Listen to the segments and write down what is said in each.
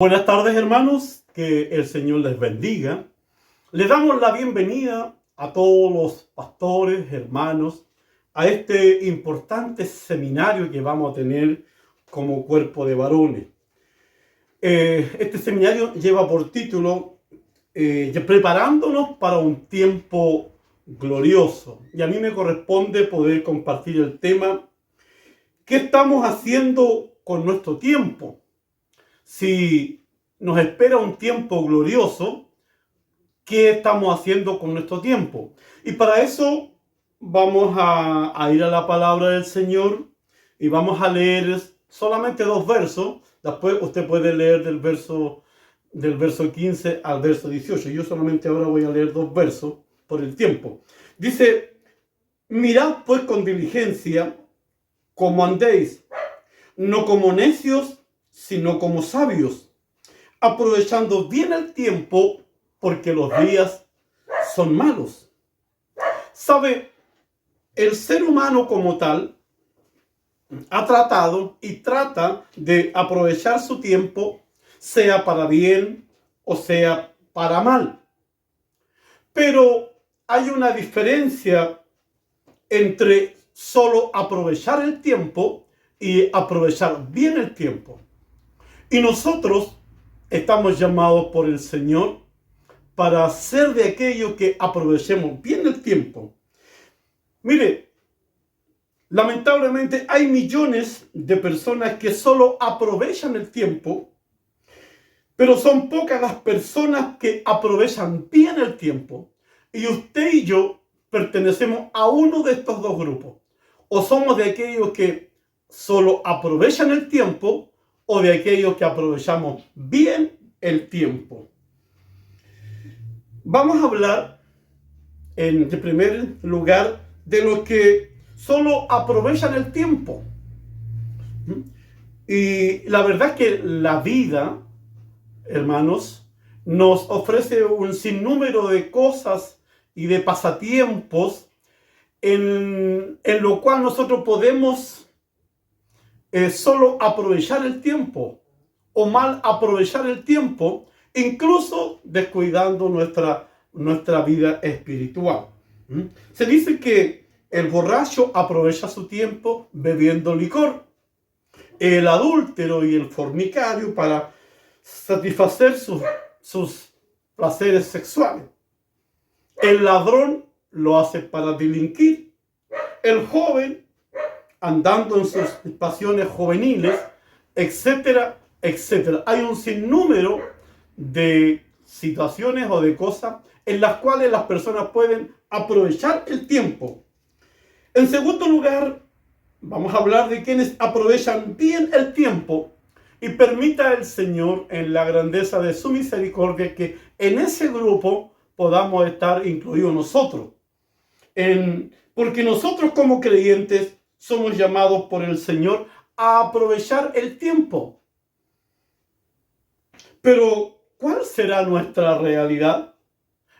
Buenas tardes, hermanos, que el Señor les bendiga. Les damos la bienvenida a todos los pastores, hermanos, a este importante seminario que vamos a tener como cuerpo de varones. Este seminario lleva por título Preparándonos para un tiempo glorioso. Y a mí me corresponde poder compartir el tema: ¿qué estamos haciendo con nuestro tiempo? Si nos espera un tiempo glorioso, ¿qué estamos haciendo con nuestro tiempo? Y para eso vamos a ir a la palabra del Señor y vamos a leer solamente 2 versos. Después usted puede leer del verso 15 al verso 18. Yo solamente ahora voy a leer 2 versos por el tiempo. Dice: mirad pues con diligencia cómo andéis, no como necios, sino como sabios, aprovechando bien el tiempo, porque los días son malos. ¿Sabe? El ser humano como tal ha tratado y trata de aprovechar su tiempo, sea para bien o sea para mal. Pero hay una diferencia entre solo aprovechar el tiempo y aprovechar bien el tiempo. Y nosotros estamos llamados por el Señor para hacer de aquello que aprovechemos bien el tiempo. Mire, lamentablemente hay millones de personas que solo aprovechan el tiempo, pero son pocas las personas que aprovechan bien el tiempo. Y usted y yo pertenecemos a uno de estos 2 grupos. O somos de aquellos que solo aprovechan el tiempo, o de aquellos que aprovechamos bien el tiempo. Vamos a hablar en primer lugar de los que solo aprovechan el tiempo. Y la verdad es que la vida, hermanos, nos ofrece un sinnúmero de cosas y de pasatiempos en lo cual nosotros podemos solo aprovechar el tiempo o mal aprovechar el tiempo, incluso descuidando nuestra vida espiritual. Se dice que el borracho aprovecha su tiempo bebiendo licor, el adúltero y el fornicario para satisfacer sus placeres sexuales, el ladrón lo hace para delinquir, el joven andando en sus pasiones juveniles, etcétera, etcétera. Hay un sinnúmero de situaciones o de cosas en las cuales las personas pueden aprovechar el tiempo. En segundo lugar, vamos a hablar de quienes aprovechan bien el tiempo, y permita el Señor en la grandeza de su misericordia que en ese grupo podamos estar incluidos nosotros. Porque nosotros como creyentes somos llamados por el Señor a aprovechar el tiempo. Pero, ¿cuál será nuestra realidad?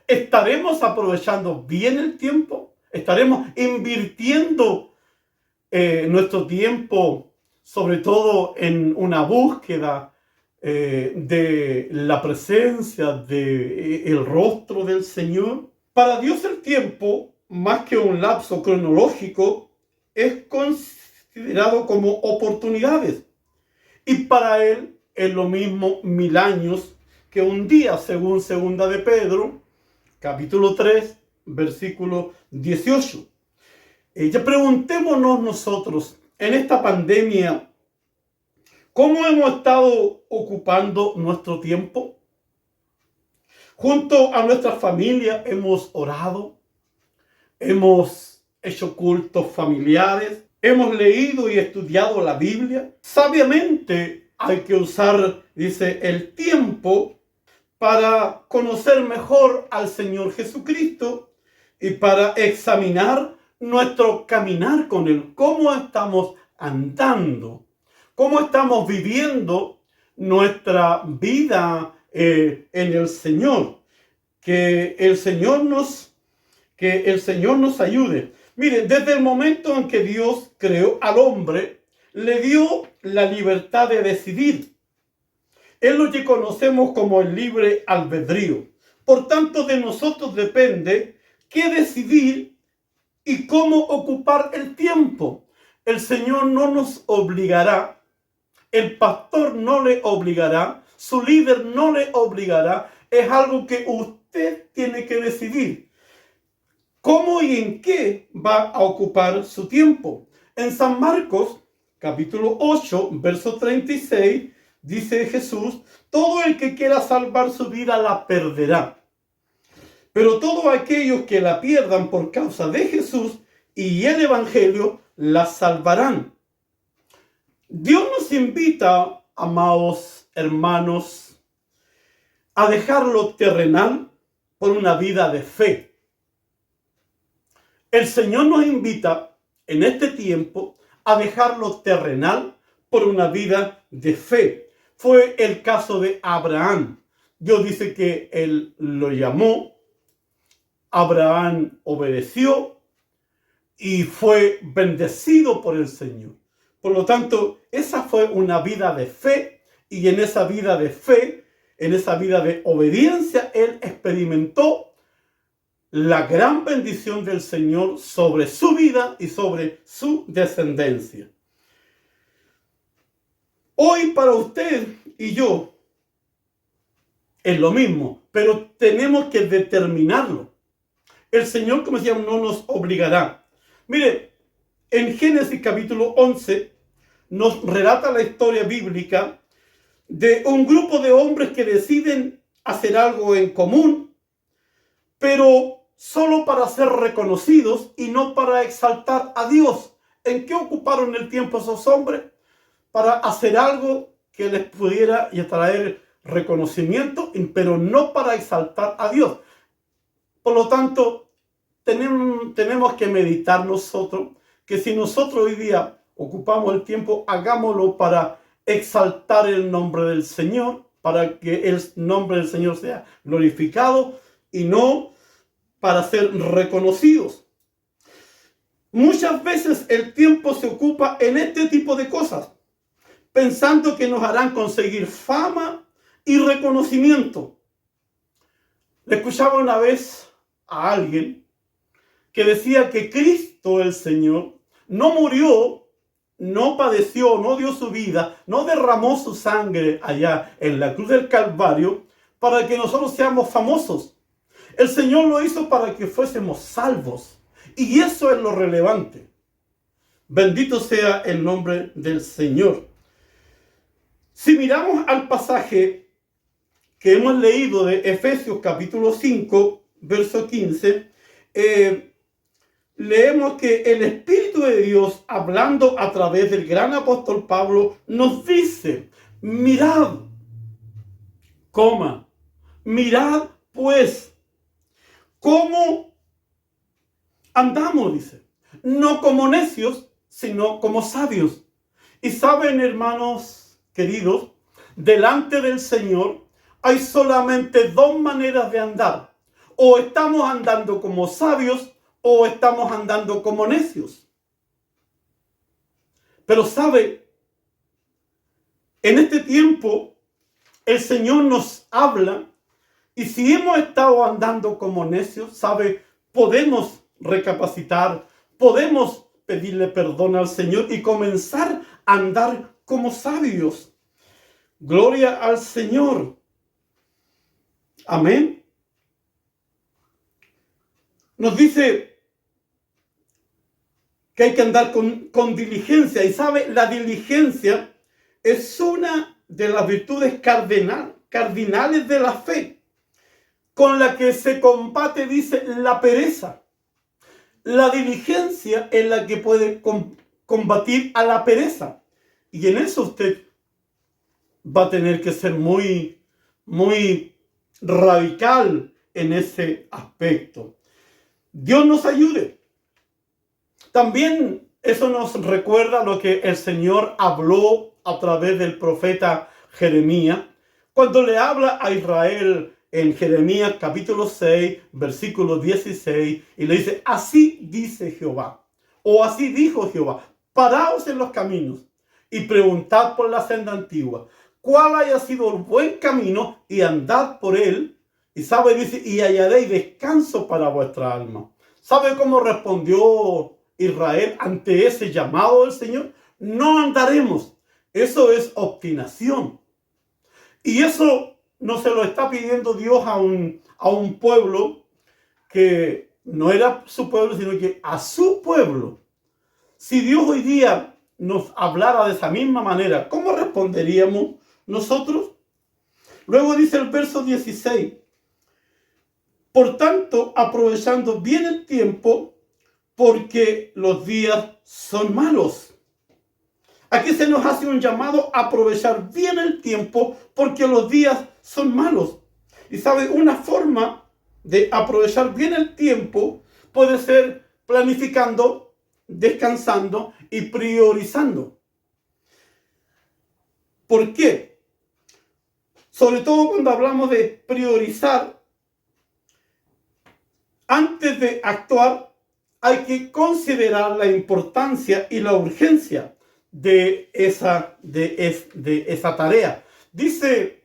¿Estaremos aprovechando bien el tiempo? ¿Estaremos invirtiendo nuestro tiempo, sobre todo en una búsqueda de la presencia del rostro del Señor? Para Dios el tiempo, más que un lapso cronológico, es considerado como oportunidades. Y para Él es lo mismo 1000 años que un día, según 2 de Pedro, capítulo 3, versículo 18. Ya preguntémonos nosotros, en esta pandemia, ¿cómo hemos estado ocupando nuestro tiempo? Junto a nuestra familia hemos orado, hemos hecho cultos familiares, hemos leído y estudiado la Biblia. Sabiamente hay que usar, dice, el tiempo para conocer mejor al Señor Jesucristo y para examinar nuestro caminar con Él. ¿Cómo estamos andando? ¿Cómo estamos viviendo nuestra vida en el Señor? Que el Señor nos ayude. Miren, desde el momento en que Dios creó al hombre, le dio la libertad de decidir. Es lo que conocemos como el libre albedrío. Por tanto, de nosotros depende qué decidir y cómo ocupar el tiempo. El Señor no nos obligará, el pastor no le obligará, su líder no le obligará. Es algo que usted tiene que decidir. ¿Cómo y en qué va a ocupar su tiempo? En San Marcos, capítulo 8, verso 36, dice Jesús: todo el que quiera salvar su vida la perderá. Pero todos aquellos que la pierdan por causa de Jesús y el Evangelio, la salvarán. Dios nos invita, amados hermanos, a dejar lo terrenal por una vida de fe. El Señor nos invita en este tiempo a dejar lo terrenal por una vida de fe. Fue el caso de Abraham. Dios dice que Él lo llamó, Abraham obedeció y fue bendecido por el Señor. Por lo tanto, esa fue una vida de fe, y en esa vida de fe, en esa vida de obediencia, él experimentó la gran bendición del Señor sobre su vida y sobre su descendencia. Hoy para usted y yo es lo mismo, pero tenemos que determinarlo. El Señor, como decía, no nos obligará. Mire, en Génesis capítulo 11 nos relata la historia bíblica de un grupo de hombres que deciden hacer algo en común, pero solo para ser reconocidos y no para exaltar a Dios. ¿En qué ocuparon el tiempo esos hombres? Para hacer algo que les pudiera traer reconocimiento, pero no para exaltar a Dios. Por lo tanto, tenemos que meditar nosotros que si nosotros hoy día ocupamos el tiempo, hagámoslo para exaltar el nombre del Señor, para que el nombre del Señor sea glorificado y no para ser reconocidos. Muchas veces el tiempo se ocupa en este tipo de cosas, pensando que nos harán conseguir fama y reconocimiento. Le escuchaba una vez a alguien que decía que Cristo el Señor no murió, no padeció, no dio su vida, no derramó su sangre allá en la cruz del Calvario para que nosotros seamos famosos. El Señor lo hizo para que fuésemos salvos. Y eso es lo relevante. Bendito sea el nombre del Señor. Si miramos al pasaje que hemos leído de Efesios capítulo 5, verso 15, leemos que el Espíritu de Dios, hablando a través del gran apóstol Pablo, nos dice: mirad, mirad pues cómo andamos, dice, no como necios, sino como sabios. Y saben, hermanos queridos, delante del Señor hay solamente dos maneras de andar. O estamos andando como sabios o estamos andando como necios. Pero sabe, en este tiempo el Señor nos habla, y si hemos estado andando como necios, sabe, podemos recapacitar, podemos pedirle perdón al Señor y comenzar a andar como sabios. Gloria al Señor. Amén. Nos dice que hay que andar con diligencia. Y sabe, la diligencia es una de las virtudes cardinales de la fe, con la que se combate, dice, la pereza. La diligencia es la que puede combatir a la pereza. Y en eso usted va a tener que ser muy, muy radical en ese aspecto. Dios nos ayude. También eso nos recuerda lo que el Señor habló a través del profeta Jeremías, cuando le habla a Israel en Jeremías capítulo 6, versículo 16, y le dice: así dice Jehová, o así dijo Jehová, paraos en los caminos y preguntad por la senda antigua, cuál haya sido el buen camino y andad por él. Y sabe, dice, y hallaréis descanso para vuestra alma. ¿Sabe cómo respondió Israel ante ese llamado del Señor? No andaremos. Eso es obstinación. Y eso no se lo está pidiendo Dios a un pueblo que no era su pueblo, sino que a su pueblo. Si Dios hoy día nos hablara de esa misma manera, ¿cómo responderíamos nosotros? Luego dice el verso 16. Por tanto, aprovechando bien el tiempo, porque los días son malos. Aquí se nos hace un llamado a aprovechar bien el tiempo, porque los días son malos. Y sabe, una forma de aprovechar bien el tiempo puede ser planificando, descansando y priorizando. ¿Por qué? Sobre todo cuando hablamos de priorizar, antes de actuar hay que considerar la importancia y la urgencia de esa tarea. Dice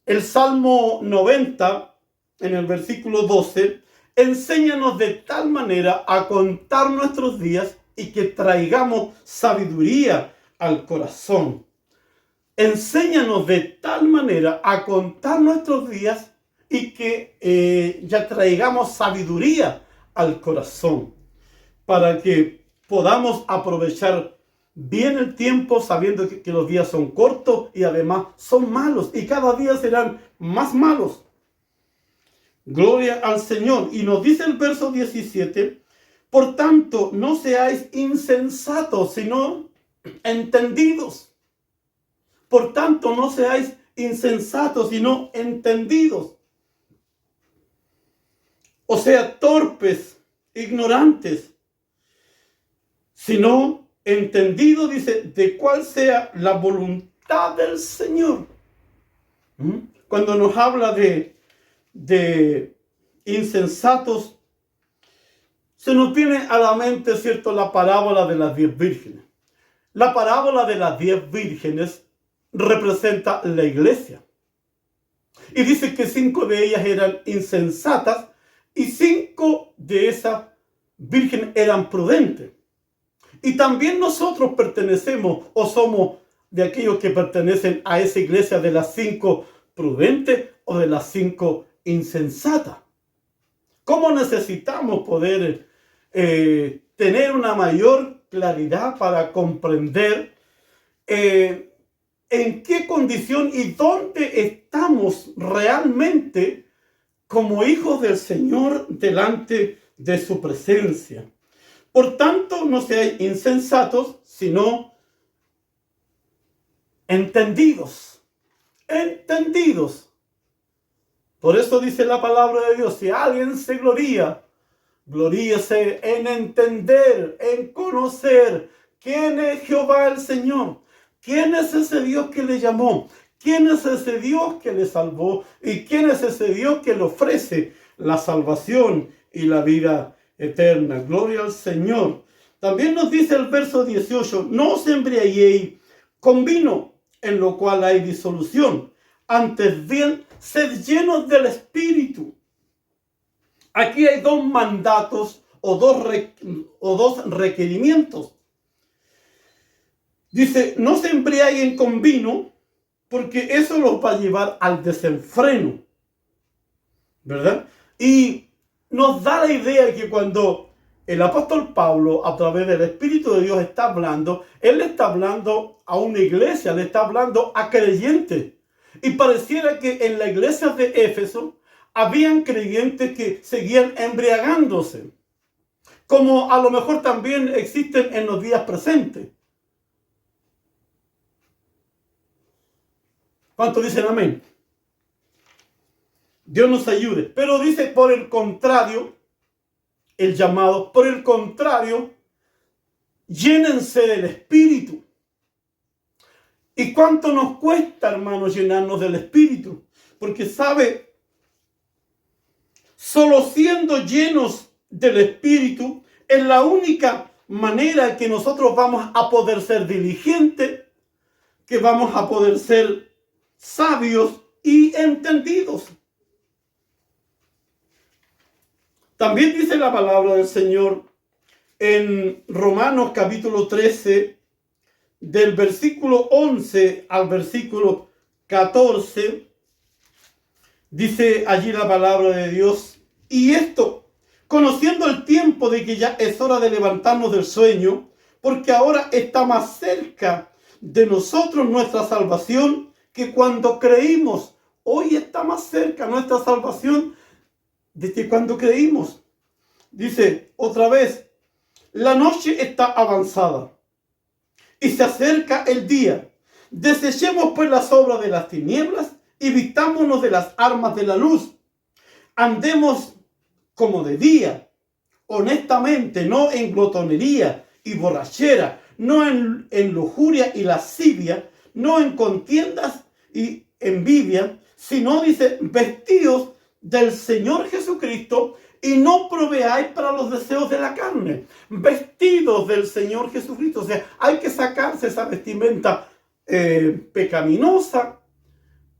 el Salmo 90 en el versículo 12, enséñanos de tal manera a contar nuestros días y que traigamos sabiduría al corazón. Enséñanos de tal manera a contar nuestros días y que ya traigamos sabiduría al corazón, para que podamos aprovechar bien el tiempo, sabiendo que los días son cortos y además son malos, y cada día serán más malos. Gloria al Señor. Y nos dice el verso 17, por tanto, no seáis insensatos, sino entendidos. Por tanto, no seáis insensatos, sino entendidos. O sea, torpes, ignorantes, sino entendido, dice, de cuál sea la voluntad del Señor. Cuando nos habla de insensatos, se nos viene a la mente, ¿cierto?, la parábola de las 10 vírgenes. La parábola de las 10 vírgenes representa la iglesia. Y dice que 5 de ellas eran insensatas y 5 de esas vírgenes eran prudentes. Y también nosotros pertenecemos o somos de aquellos que pertenecen a esa iglesia de las 5 prudentes o de las 5 insensatas. ¿Cómo necesitamos poder tener una mayor claridad para comprender en qué condición y dónde estamos realmente como hijos del Señor delante de su presencia? Por tanto, no seáis insensatos, sino entendidos. Entendidos. Por eso dice la palabra de Dios, si alguien se gloría, gloríese en entender, en conocer quién es Jehová el Señor. ¿Quién es ese Dios que le llamó? ¿Quién es ese Dios que le salvó? ¿Y quién es ese Dios que le ofrece la salvación y la vida eterna? Gloria al Señor. También nos dice el verso 18, no os embriaguéis con vino, en lo cual hay disolución. Antes bien, sed llenos del Espíritu. Aquí hay 2 mandatos o dos requerimientos. Dice, no se embriaguen con vino, porque eso los va a llevar al desenfreno, ¿verdad? Y nos da la idea de que cuando el apóstol Pablo, a través del Espíritu de Dios, está hablando, él le está hablando a una iglesia, le está hablando a creyentes. Y pareciera que en la iglesia de Éfeso habían creyentes que seguían embriagándose, como a lo mejor también existen en los días presentes. ¿Cuántos dicen amén? Dios nos ayude. Pero dice, por el contrario, el llamado, por el contrario, llénense del Espíritu. ¿Y cuánto nos cuesta, hermanos, llenarnos del Espíritu? Porque sabe, solo siendo llenos del Espíritu es la única manera que nosotros vamos a poder ser diligentes, que vamos a poder ser sabios y entendidos. También dice la palabra del Señor en Romanos capítulo 13, del versículo 11 al versículo 14, dice allí la palabra de Dios: y esto, conociendo el tiempo de que ya es hora de levantarnos del sueño, porque ahora está más cerca de nosotros nuestra salvación que cuando creímos. Hoy está más cerca nuestra salvación desde cuando creímos. Dice otra vez: la noche está avanzada y se acerca el día. Desechemos pues las obras de las tinieblas y vistámonos de las armas de la luz. Andemos como de día, honestamente, no en glotonería y borrachera, no en lujuria y lascivia, no en contiendas y envidia, sino, dice, vestidos del Señor Jesucristo y no proveáis para los deseos de la carne. Vestidos del Señor Jesucristo. O sea, hay que sacarse esa vestimenta pecaminosa,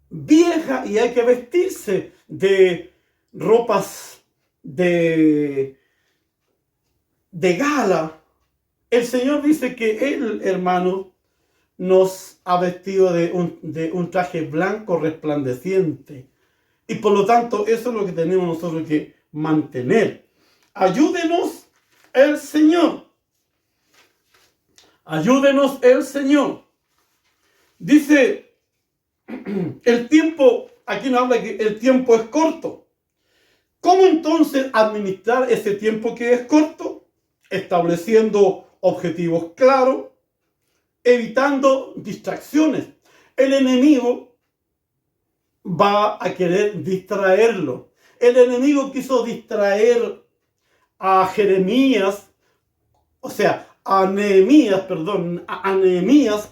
vieja, y hay que vestirse de ropas de gala. El Señor dice que Él, hermano, nos ha vestido de un traje blanco resplandeciente. Y por lo tanto, eso es lo que tenemos nosotros que mantener. Ayúdenos el Señor. Ayúdenos el Señor. Dice, el tiempo, aquí nos habla que el tiempo es corto. ¿Cómo entonces administrar ese tiempo que es corto? Estableciendo objetivos claros, evitando distracciones. El enemigo va a querer distraerlo. El enemigo quiso distraer a Jeremías, o sea, a Nehemías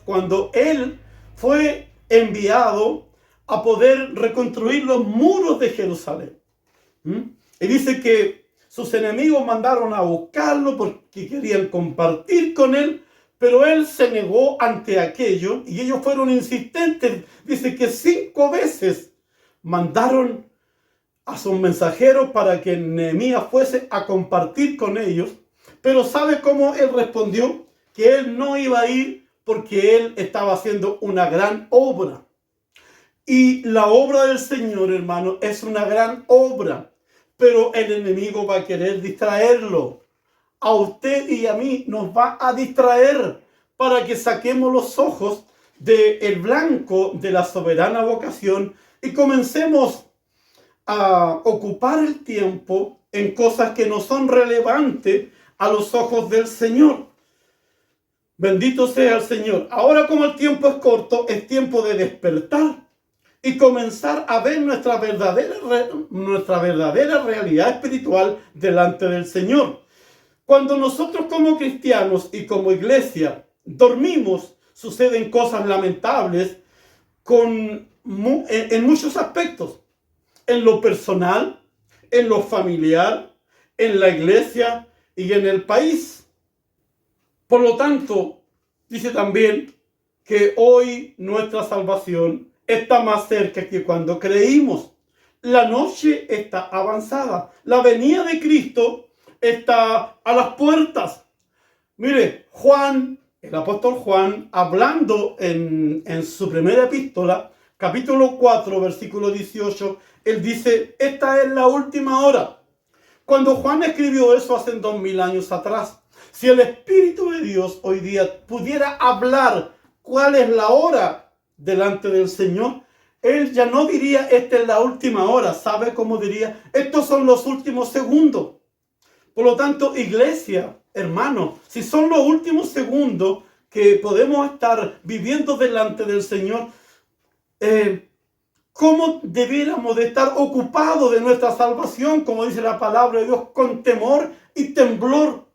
cuando él fue enviado a poder reconstruir los muros de Jerusalén. Y dice que sus enemigos mandaron a buscarlo porque querían compartir con él, pero él se negó ante aquello y ellos fueron insistentes. Dice que 5 veces mandaron a sus mensajeros para que Nehemías fuese a compartir con ellos. Pero ¿sabe cómo él respondió? Que él no iba a ir porque él estaba haciendo una gran obra. Y la obra del Señor, hermano, es una gran obra. Pero el enemigo va a querer distraerlo. A usted y a mí nos va a distraer para que saquemos los ojos del blanco de la soberana vocación y comencemos a ocupar el tiempo en cosas que no son relevantes a los ojos del Señor. Bendito sea el Señor. Ahora, como el tiempo es corto, es tiempo de despertar y comenzar a ver nuestra verdadera realidad espiritual delante del Señor. Cuando nosotros como cristianos y como iglesia dormimos, suceden cosas lamentables en muchos aspectos. En lo personal, en lo familiar, en la iglesia y en el país. Por lo tanto, dice también que hoy nuestra salvación está más cerca que cuando creímos. La noche está avanzada. La venida de Cristo está a las puertas. Mire, Juan, el apóstol Juan, hablando en su primera epístola, capítulo 4, versículo 18, él dice, esta es la última hora. Cuando Juan escribió eso hace 2000 años atrás, si el Espíritu de Dios hoy día pudiera hablar cuál es la hora delante del Señor, él ya no diría, esta es la última hora. ¿Sabe cómo diría? Estos son los últimos segundos. Por lo tanto, iglesia, hermano, si son los últimos segundos que podemos estar viviendo delante del Señor, ¿cómo debiéramos de estar ocupados de nuestra salvación, como dice la palabra de Dios, con temor y temblor?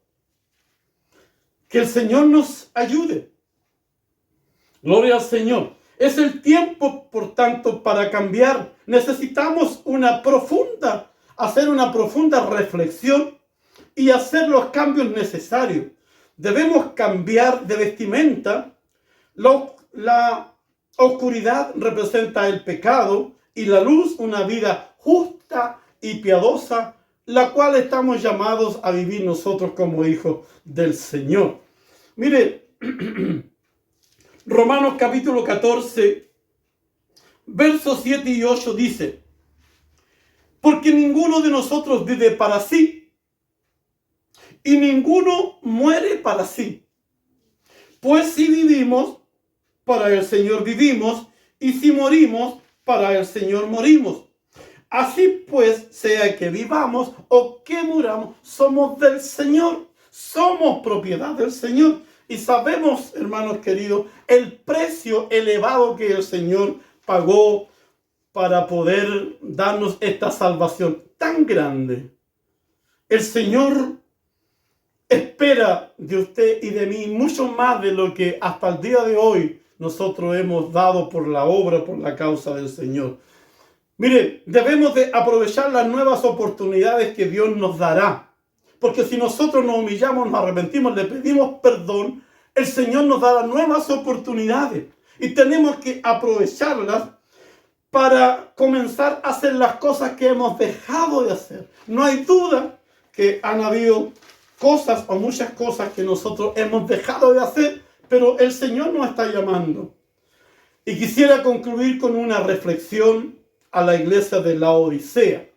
Que el Señor nos ayude. Gloria al Señor. Es el tiempo, por tanto, para cambiar. Necesitamos hacer una profunda reflexión y hacer los cambios necesarios. Debemos cambiar de vestimenta. la oscuridad representa el pecado y la luz una vida justa y piadosa, la cual estamos llamados a vivir nosotros como hijos del Señor. Mire, Romanos capítulo 14, versos 7 y 8 dice: porque ninguno de nosotros vive para sí, y ninguno muere para sí. Pues si vivimos, para el Señor vivimos, y si morimos, para el Señor morimos. Así pues, sea que vivamos o que muramos, somos del Señor, somos propiedad del Señor. Y sabemos, hermanos queridos, el precio elevado que el Señor pagó para poder darnos esta salvación tan grande. El Señor espera de usted y de mí mucho más de lo que hasta el día de hoy nosotros hemos dado por la obra, por la causa del Señor. Mire, debemos de aprovechar las nuevas oportunidades que Dios nos dará. Porque si nosotros nos humillamos, nos arrepentimos, le pedimos perdón, el Señor nos dará nuevas oportunidades. Y tenemos que aprovecharlas para comenzar a hacer las cosas que hemos dejado de hacer. No hay duda que han habido cosas o muchas cosas que nosotros hemos dejado de hacer, pero el Señor nos está llamando. Y quisiera concluir con una reflexión a la iglesia de Laodicea.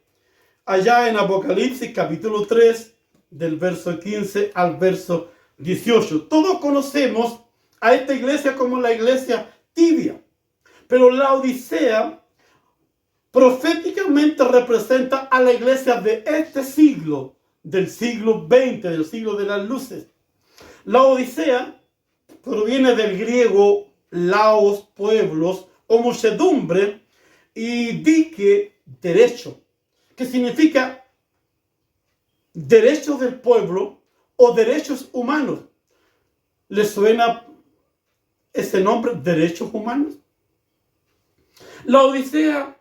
Allá en Apocalipsis capítulo 3, del verso 15 al verso 18. Todos conocemos a esta iglesia como la iglesia tibia, pero Laodicea proféticamente representa a la iglesia de este siglo, del siglo XX, del siglo de las luces. Laodicea proviene del griego laos, pueblos, o muchedumbre, y dique, derecho, que significa derechos del pueblo o derechos humanos. ¿Le suena ese nombre, derechos humanos? Laodicea,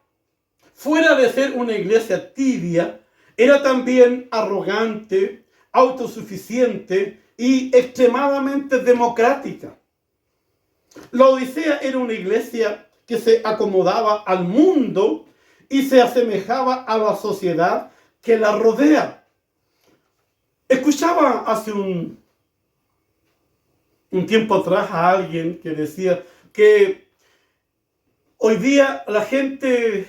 fuera de ser una iglesia tibia, era también arrogante, autosuficiente y extremadamente democrática. Laodicea era una iglesia que se acomodaba al mundo y se asemejaba a la sociedad que la rodea. Escuchaba hace un tiempo atrás a alguien que decía que hoy día la gente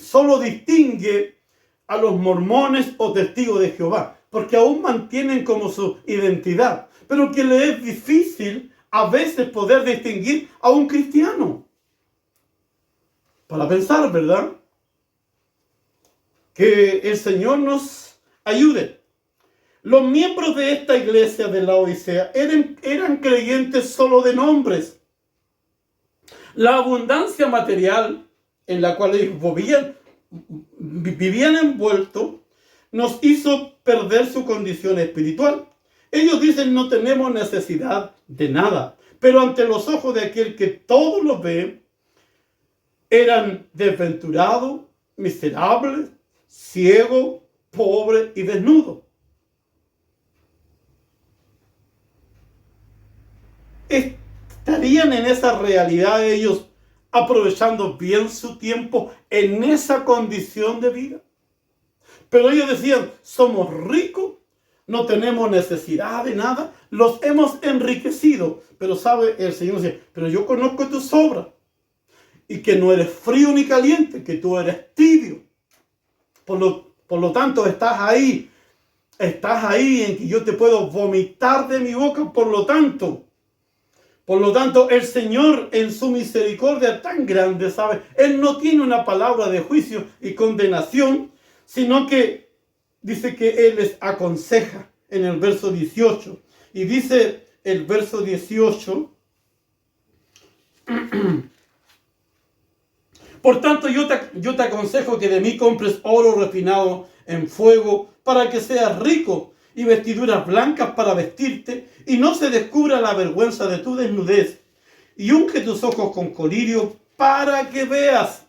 solo distingue a los mormones o testigos de Jehová, porque aún mantienen como su identidad, pero que le es difícil a veces poder distinguir a un cristiano. Para pensar, ¿verdad? Que el Señor nos ayude. Los miembros de esta iglesia de Laodicea eran creyentes solo de nombres. La abundancia material en la cual ellos vivían envueltos nos hizo perder su condición espiritual. Ellos dicen: no tenemos necesidad de nada, pero ante los ojos de aquel que todo lo ve, eran desventurados, miserables, ciegos, pobres y desnudos. ¿Estarían en esa realidad ellos aprovechando bien su tiempo en esa condición de vida? Pero ellos decían: somos ricos, no tenemos necesidad de nada, los hemos enriquecido. Pero sabe, el Señor dice: pero yo conozco tus obras, y que no eres frío ni caliente, que tú eres tibio. Por lo tanto, estás ahí en que yo te puedo vomitar de mi boca. Por lo tanto, el Señor, en su misericordia tan grande, ¿sabe? Él no tiene una palabra de juicio y condenación, sino que dice que Él les aconseja en el verso 18. Y dice el verso 18: por tanto, yo te aconsejo que de mí compres oro refinado en fuego para que seas rico, y vestiduras blancas para vestirte, y no se descubra la vergüenza de tu desnudez, y unge tus ojos con colirio para que veas.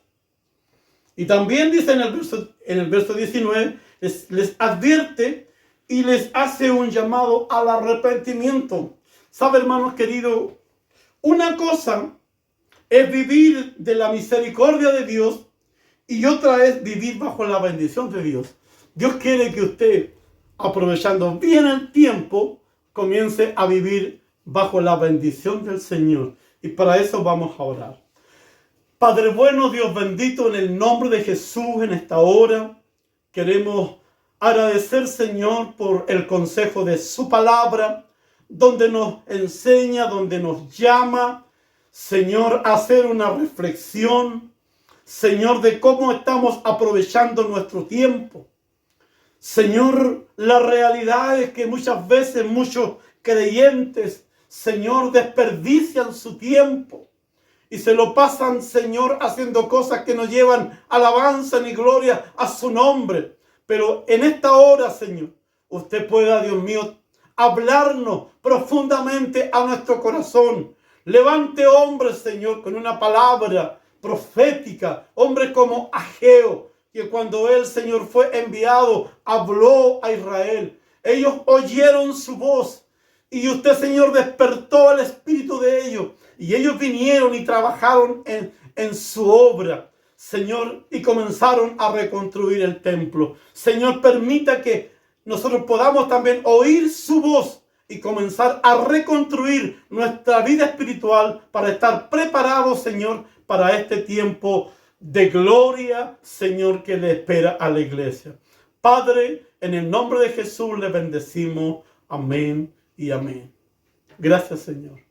Y también dice en el verso 19, les advierte y les hace un llamado al arrepentimiento. ¿Sabe, hermanos queridos? Una cosa es vivir de la misericordia de Dios y otra es vivir bajo la bendición de Dios. Dios quiere que usted, aprovechando bien el tiempo, comience a vivir bajo la bendición del Señor. Y para eso vamos a orar. Padre bueno, Dios bendito, en el nombre de Jesús en esta hora, queremos agradecer, Señor, por el consejo de su palabra, donde nos enseña, donde nos llama, Señor, a hacer una reflexión, Señor, de cómo estamos aprovechando nuestro tiempo. Señor, la realidad es que muchas veces muchos creyentes, Señor, desperdician su tiempo y se lo pasan, Señor, haciendo cosas que no llevan alabanza ni gloria a su nombre. Pero en esta hora, Señor, usted pueda, Dios mío, hablarnos profundamente a nuestro corazón. Levante hombres, Señor, con una palabra profética. Hombres como Ageo, que cuando él, Señor, fue enviado, habló a Israel. Ellos oyeron su voz y usted, Señor, despertó el espíritu de ellos. Y ellos vinieron y trabajaron en su obra, Señor, y comenzaron a reconstruir el templo. Señor, permita que nosotros podamos también oír su voz y comenzar a reconstruir nuestra vida espiritual para estar preparados, Señor, para este tiempo de gloria, Señor, que le espera a la iglesia. Padre, en el nombre de Jesús le bendecimos. Amén y amén. Gracias, Señor.